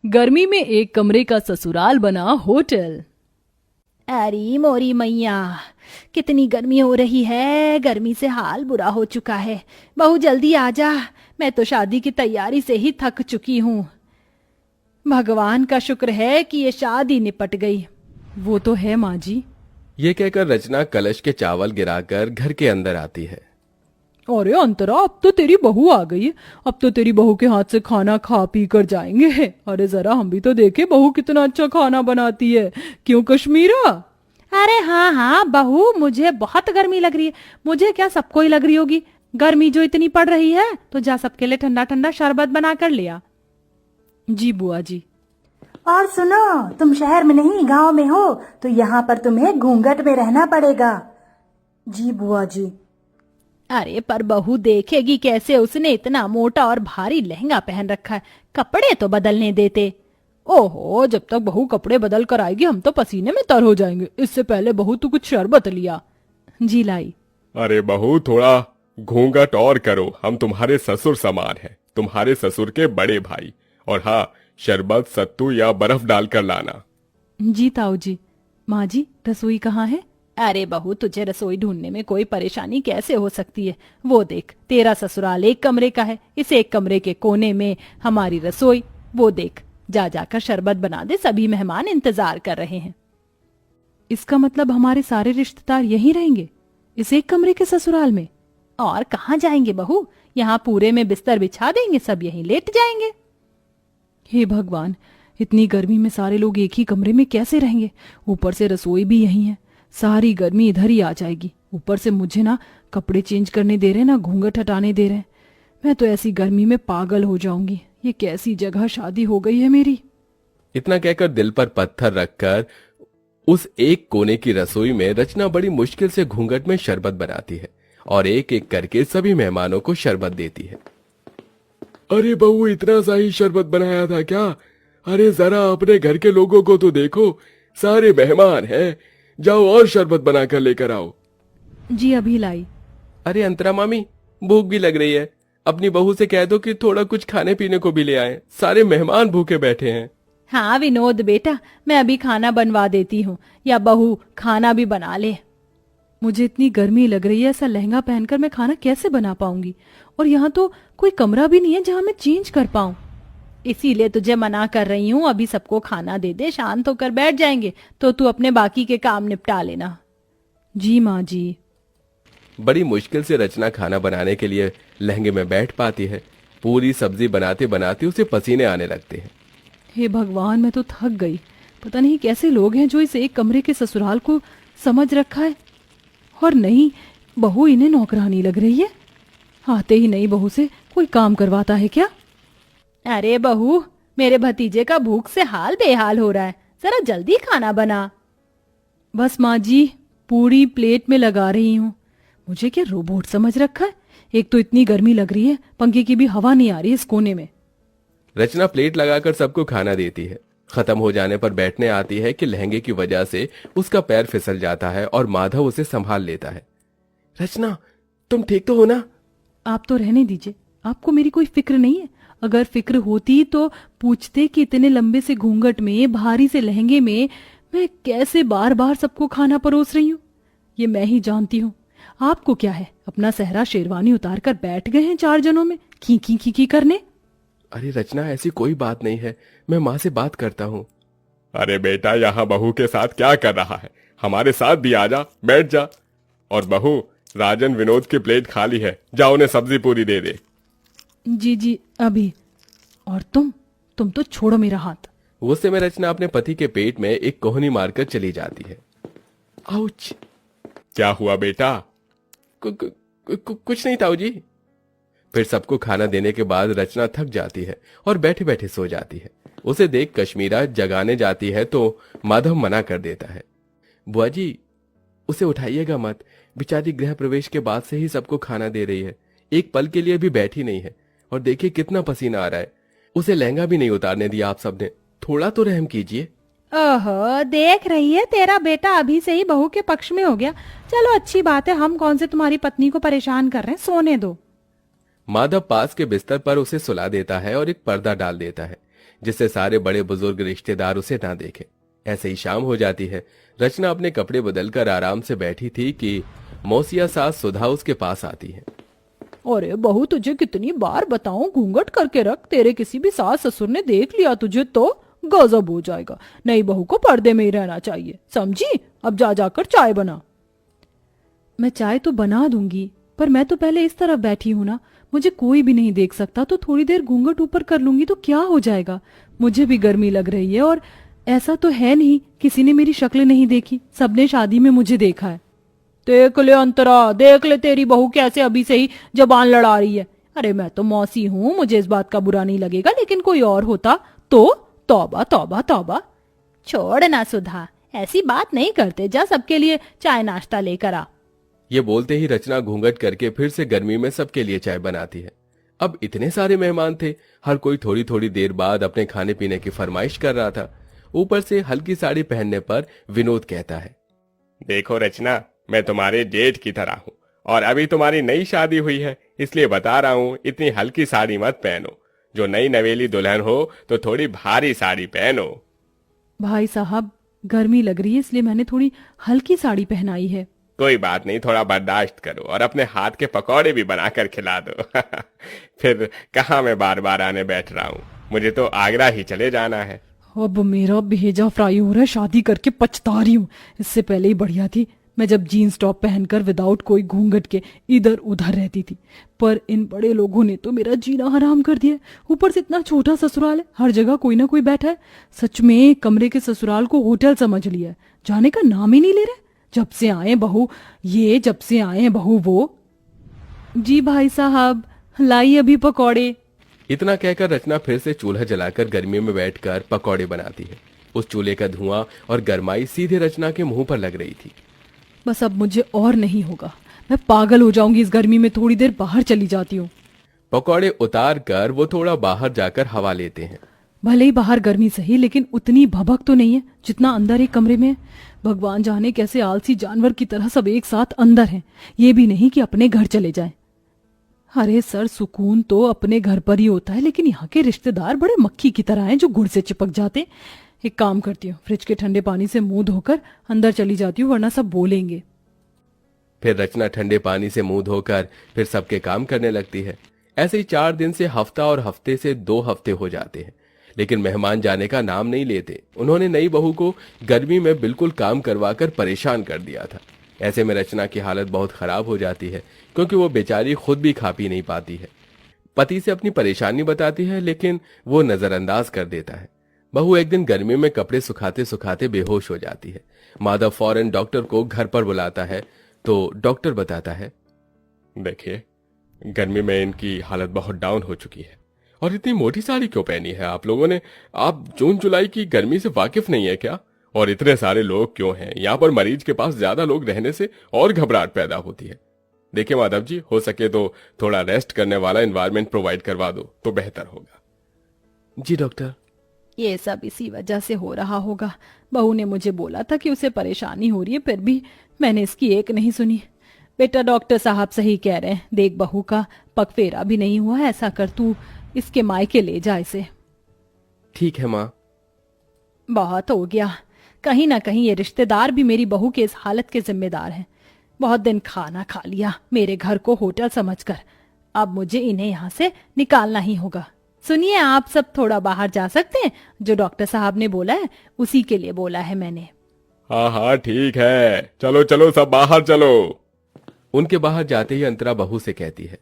गर्मी में एक कमरे का ससुराल बना होटल। अरे मोरी मैया, कितनी गर्मी हो रही है। गर्मी से हाल बुरा हो चुका है। बहू जल्दी आ जा, मैं तो शादी की तैयारी से ही थक चुकी हूँ। भगवान का शुक्र है कि ये शादी निपट गई। वो तो है माँ जी। ये कहकर रचना कलश के चावल गिराकर घर के अंदर आती है। अरे अंतरा, अब तो तेरी बहू आ गई है। अब तो तेरी बहू के हाथ से खाना खा पी कर जाएंगे। अरे जरा हम भी तो देखे बहू कितना अच्छा खाना बनाती है। क्यों कश्मीरा? अरे हाँ हाँ बहू, मुझे बहुत गर्मी लग रही है। मुझे क्या, सबको ही लग रही होगी। गर्मी जो इतनी पड़ रही है, तो जा सबके लिए ठंडा ठंडा शरबत बना कर लिया। जी बुआ जी। और सुनो, तुम शहर में नहीं गांव में हो, तो यहाँ पर तुम्हें घूंघट में रहना पड़ेगा। जी बुआ जी। अरे पर बहू देखेगी कैसे? उसने इतना मोटा और भारी लहंगा पहन रखा है, कपड़े तो बदलने देते। ओहो, जब तक बहू कपड़े बदल कर आएगी हम तो पसीने में तर हो जाएंगे। इससे पहले बहू तू कुछ शरबत लिया। जी लाई। अरे बहू, थोड़ा घूंघट और करो, हम तुम्हारे ससुर समान हैं, तुम्हारे ससुर के बड़े भाई। और हाँ, शरबत सत्तू या बर्फ डालकर लाना। जी ताऊ जी। माँ जी, रसोई कहाँ है? अरे बहू, तुझे रसोई ढूंढने में कोई परेशानी कैसे हो सकती है? वो देख, तेरा ससुराल एक कमरे का है, इस एक कमरे के कोने में हमारी रसोई। वो देख, जा जाकर शरबत बना दे, सभी मेहमान इंतजार कर रहे हैं। इसका मतलब हमारे सारे रिश्तेदार यहीं रहेंगे, इस एक कमरे के ससुराल में? और कहाँ जाएंगे बहू? यहाँ पूरे में बिस्तर बिछा देंगे, सब यहीं लेट जाएंगे। हे भगवान, इतनी गर्मी में सारे लोग एक ही कमरे में कैसे रहेंगे? ऊपर से रसोई भी यहीं है, सारी गर्मी इधर ही आ जाएगी। ऊपर से मुझे ना कपड़े चेंज करने दे रहे, ना घूंघट हटाने दे रहे। मैं तो ऐसी गर्मी में पागल हो जाऊंगी। ये कैसी जगह शादी हो गई है मेरी। इतना कहकर दिल पर पत्थर रखकर उस एक कोने की रसोई में रचना बड़ी मुश्किल से घूंघट में शरबत बनाती है और एक एक करके सभी मेहमानों को शरबत देती है। अरे बहू, इतना सा ही शरबत बनाया था क्या? अरे जरा अपने घर के लोगों को तो देखो, सारे मेहमान हैं। जाओ और शरबत बनाकर लेकर आओ। जी अभी लाई। अरे अंतरा मामी, भूख भी लग रही है, अपनी बहू से कह दो कि थोड़ा कुछ खाने पीने को भी ले आए, सारे मेहमान भूखे बैठे हैं। हाँ विनोद बेटा, मैं अभी खाना बनवा देती हूँ, या बहू खाना भी बना ले। मुझे इतनी गर्मी लग रही है, ऐसा लहंगा पहनकर मैं खाना कैसे बना पाऊंगी? और यहाँ तो कोई कमरा भी नहीं है जहाँ मैं चेंज कर पाऊं। इसीलिए तुझे मना कर रही हूँ, अभी सबको खाना दे दे, शांत होकर बैठ जाएंगे, तो तू अपने बाकी के काम निपटा लेना। जी माँ जी। बड़ी मुश्किल से रचना खाना बनाने के लिए लहंगे में बैठ पाती है। पूरी सब्जी बनाते बनाते उसे पसीने आने लगते हैं। हे भगवान, मैं तो थक गई। पता नहीं कैसे लोग हैं जो इस एक कमरे के ससुराल को समझ रखा है। और नहीं, बहू इन्हें नौकरानी लग रही है। आते ही नई बहू से कोई काम करवाता है क्या? अरे बहू, मेरे भतीजे का भूख से हाल बेहाल हो रहा है, जरा जल्दी खाना बना। बस माँ जी, पूरी प्लेट में लगा रही हूँ। मुझे क्या रोबोट समझ रखा है? एक तो इतनी गर्मी लग रही है, पंखे की भी हवा नहीं आ रही इस कोने में। रचना प्लेट लगाकर सबको खाना देती है। खत्म हो जाने पर बैठने आती है कि लहंगे की वजह से उसका पैर फिसल जाता है और माधव उसे संभाल लेता है। रचना, तुम ठीक तो हो ना? आप तो रहने दीजिए, आपको मेरी कोई फिक्र नहीं है। अगर फिक्र होती तो पूछते कि इतने लंबे से घूंघट में, भारी से लहंगे में मैं कैसे बार बार सबको खाना परोस रही हूँ। ये मैं ही जानती हूँ। आपको क्या है, अपना सहरा शेरवानी उतार कर बैठ गए हैं 4 जनों में खी करने। अरे रचना, ऐसी कोई बात नहीं है, मैं माँ से बात करता हूँ। अरे बेटा, यहाँ बहू के साथ क्या कर रहा है? हमारे साथ भी आजा, बैठ जा। और बहू, राजन विनोद की प्लेट खाली है, जाओ उन्हें सब्जी पूरी दे दे। जी जी अभी। और तुम तो छोड़ो मेरा हाथ। गुस्से में रचना अपने पति के पेट में एक कोहनी मारकर चली जाती है। आउच! क्या हुआ बेटा? कुछ नहीं ताऊ जी। फिर सबको खाना देने के बाद रचना थक जाती है और बैठे बैठे सो जाती है। उसे देख कश्मीरा जगाने जाती है तो माधव मना कर देता है। बुआ जी, उसे उठाइएगा मत, बेचारी गृह प्रवेश के बाद से ही सबको खाना दे रही है, एक पल के लिए भी बैठी नहीं है। और देखिए कितना पसीना आ रहा है, उसे लहंगा भी नहीं उतारने दिया आप सबने, थोड़ा तो रहम कीजिए। ओहो, देख रही है, तेरा बेटा अभी से ही बहू के पक्ष में हो गया। चलो अच्छी बात है, हम कौन से तुम्हारी पत्नी को परेशान कर रहे हैं, सोने दो। माधव पास के बिस्तर पर उसे सुला देता है और एक पर्दा डाल देता है, जिससे सारे बड़े बुजुर्ग रिश्तेदार उसे ना देखें। ऐसे ही शाम हो जाती है। रचना अपने कपड़े बदलकर आराम से बैठी थी कि मौसिया सास सुधा उसके पास आती है। अरे बहू, तुझे कितनी बार बताऊं घूंघट करके रख, तेरे किसी भी सास ससुर ने देख लिया तुझे तो गजब हो जाएगा। नई बहू को पर्दे में ही रहना चाहिए, समझी? अब जा जाकर चाय बना। मैं चाय तो बना दूंगी, पर मैं तो पहले इस तरफ बैठी हूं ना, मुझे कोई भी नहीं देख सकता, तो थोड़ी देर घूंघट ऊपर कर लूंगी तो क्या हो जाएगा। मुझे भी गर्मी लग रही है, और ऐसा तो है नहीं किसी ने मेरी शक्ल नहीं देखी, सबने शादी में मुझे देखा है। देख ले अंतरा, देख ले तेरी बहू कैसे अभी से ही जबान लड़ा रही है। अरे मैं तो मौसी हूँ, मुझे इस बात का बुरा नहीं लगेगा, लेकिन कोई और होता तो तौबा तौबा तौबा। छोड़ ना सुधा, ऐसी बात नहीं करते, जा सबके लिए चाय नाश्ता लेकर आ। ये बोलते ही रचना घूंघट करके फिर से गर्मी में सबके लिए चाय बनाती है। अब इतने सारे मेहमान थे, हर कोई थोड़ी थोड़ी देर बाद अपने खाने पीने की फरमाइश कर रहा था। ऊपर से हल्की साड़ी पहनने पर विनोद कहता है, देखो रचना, मैं तुम्हारे जेठ की तरह हूँ और अभी तुम्हारी नई शादी हुई है, इसलिए बता रहा हूँ इतनी हल्की साड़ी मत पहनो। जो नई नवेली दुल्हन हो तो थोड़ी भारी साड़ी पहनो। भाई साहब, गर्मी लग रही है इसलिए मैंने थोड़ी हल्की साड़ी पहनाई है। कोई बात नहीं, थोड़ा बर्दाश्त करो और अपने हाथ के पकौड़े भी बनाकर खिला दो। फिर कहाँ मैं बार बार आने बैठ रहा हूँ, मुझे तो आगरा ही चले जाना है। अब मेरा भेजा फ्राई हो रहा है, शादी करके पछता रही हूँ। इससे पहले ही बढ़िया थी मैं जब जीन्स टॉप पहनकर विदाउट कोई घूंघट के इधर उधर रहती थी, पर इन बड़े लोगों ने तो मेरा जीना हराम कर दिया। ऊपर से इतना छोटा ससुराल है, हर जगह कोई ना कोई बैठा है। सच में कमरे के ससुराल को होटल समझ लिया है, जाने का नाम ही नहीं ले रहे। जब से आए बहू ये, जब से आए बहू वो। जी भाई साहब, लाई अभी पकौड़े। इतना कहकर रचना फिर से चूल्हा जलाकर गर्मी में बैठकर पकौड़े बनाती है। उस चूल्हे का धुआं और गर्माई सीधे रचना के मुंह पर लग रही थी। बस अब मुझे और नहीं होगा, मैं पागल हो जाऊंगी इस गर्मी में, थोड़ी देर बाहर चली जाती हूँ। पकौड़े उतार कर वो थोड़ा बाहर जाकर हवा लेते हैं। भले ही बाहर गर्मी सही, लेकिन उतनी भभक तो नहीं है जितना अंदर एक कमरे में है। भगवान जाने कैसे आलसी जानवर की तरह सब एक साथ अंदर हैं, ये भी नहीं कि अपने घर चले जाएं। अरे सर, सुकून तो अपने घर पर ही होता है, लेकिन यहाँ के रिश्तेदार बड़े मक्खी की तरह हैं जो गुड़ से चिपक जाते। एक काम करती हूँ, फ्रिज के ठंडे पानी से मुंह धोकर अंदर चली जाती हूँ, वरना सब बोलेंगे। फिर रचना ठंडे पानी से मुंह धोकर फिर सबके काम करने लगती है। ऐसे ही 4 दिन से हफ्ता और हफ्ते से 2 हफ्ते हो जाते हैं, लेकिन मेहमान जाने का नाम नहीं लेते। उन्होंने नई बहू को गर्मी में बिल्कुल काम करवाकर परेशान कर दिया था। ऐसे में रचना की हालत बहुत खराब हो जाती है, क्योंकि वो बेचारी खुद भी खा पी नहीं पाती है। पति से अपनी परेशानी बताती है, लेकिन वो नजरअंदाज कर देता है। बहू एक दिन गर्मी में कपड़े सुखाते सुखाते बेहोश हो जाती है। माधव फौरन डॉक्टर को घर पर बुलाता है, तो डॉक्टर बताता है, देखिए, गर्मी में इनकी हालत बहुत डाउन हो चुकी है। और इतनी मोटी साड़ी क्यों पहनी है आप लोगों ने? आप जून जुलाई की गर्मी से वाकिफ नहीं है क्या? और इतने सारे लोग क्यों हैं यहाँ पर? मरीज के पास ज्यादा लोग रहने से और घबराहट पैदा होती है। देखिए माधव जी, हो सके तो थोड़ा रेस्ट करने वाला एनवायरनमेंट प्रोवाइड करवा दो तो बेहतर होगा। जी डॉक्टर। ये सब इसी वजह से हो रहा होगा। बहू ने मुझे बोला था कि उसे परेशानी हो रही है, फिर भी मैंने इसकी एक नहीं सुनी। बेटा, डॉक्टर साहब सही कह रहे हैं। देख, बहू का पगफेरा भी नहीं हुआ, ऐसा कर तू इसके मायके ले जा इसे। ठीक है माँ। बहुत हो गया, कहीं ना कहीं ये रिश्तेदार भी मेरी बहू के इस हालत के जिम्मेदार हैं। बहुत दिन खाना खा लिया मेरे घर को होटल समझकर, अब मुझे इन्हें यहाँ से निकालना ही होगा। सुनिए, आप सब थोड़ा बाहर जा सकते हैं? जो डॉक्टर साहब ने बोला है उसी के लिए बोला है मैंने। हाँ हाँ ठीक है, चलो चलो सब बाहर चलो। उनके बाहर जाते ही अंतरा बहू से कहती है,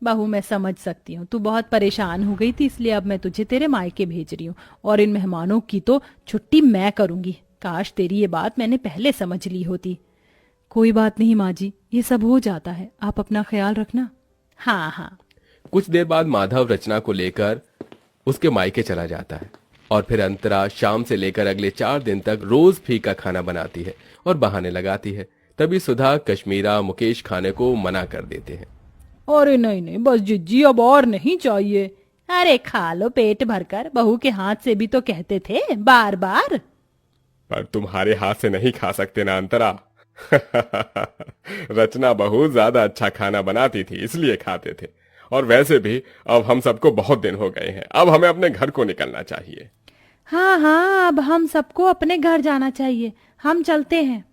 बहू मैं समझ सकती हूँ, तू बहुत परेशान हो गई थी, इसलिए अब मैं तुझे तेरे मायके भेज रही हूँ और इन मेहमानों की तो छुट्टी मैं करूंगी। काश तेरी ये बात मैंने पहले समझ ली होती। कोई बात नहीं माँ जी, ये सब हो जाता है, आप अपना ख्याल रखना। हाँ हाँ। कुछ देर बाद माधव रचना को लेकर उसके मायके चला जाता है और फिर अंतरा शाम से लेकर अगले 4 दिन तक रोज फीका खाना बनाती है और बहाने लगाती है। तभी सुधा, कश्मीरा, मुकेश खाने को मना कर देते हैं। अरे नहीं नहीं, बस जिज्जी, अब और नहीं चाहिए। अरे खा लो पेट भरकर, बहू के हाथ से भी तो कहते थे बार बार। पर तुम्हारे हाथ से नहीं खा सकते ना अंतरा। रचना बहुत ज्यादा अच्छा खाना बनाती थी, इसलिए खाते थे। और वैसे भी अब हम सबको बहुत दिन हो गए हैं, अब हमें अपने घर को निकलना चाहिए। हाँ हाँ, अब हम सबको अपने घर जाना चाहिए, हम चलते हैं।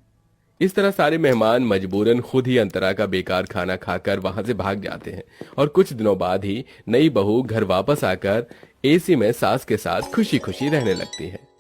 इस तरह सारे मेहमान मजबूरन खुद ही अंतरा का बेकार खाना खाकर वहां से भाग जाते हैं और कुछ दिनों बाद ही नई बहू घर वापस आकर एसी में सास के साथ खुशी खुशी रहने लगती है।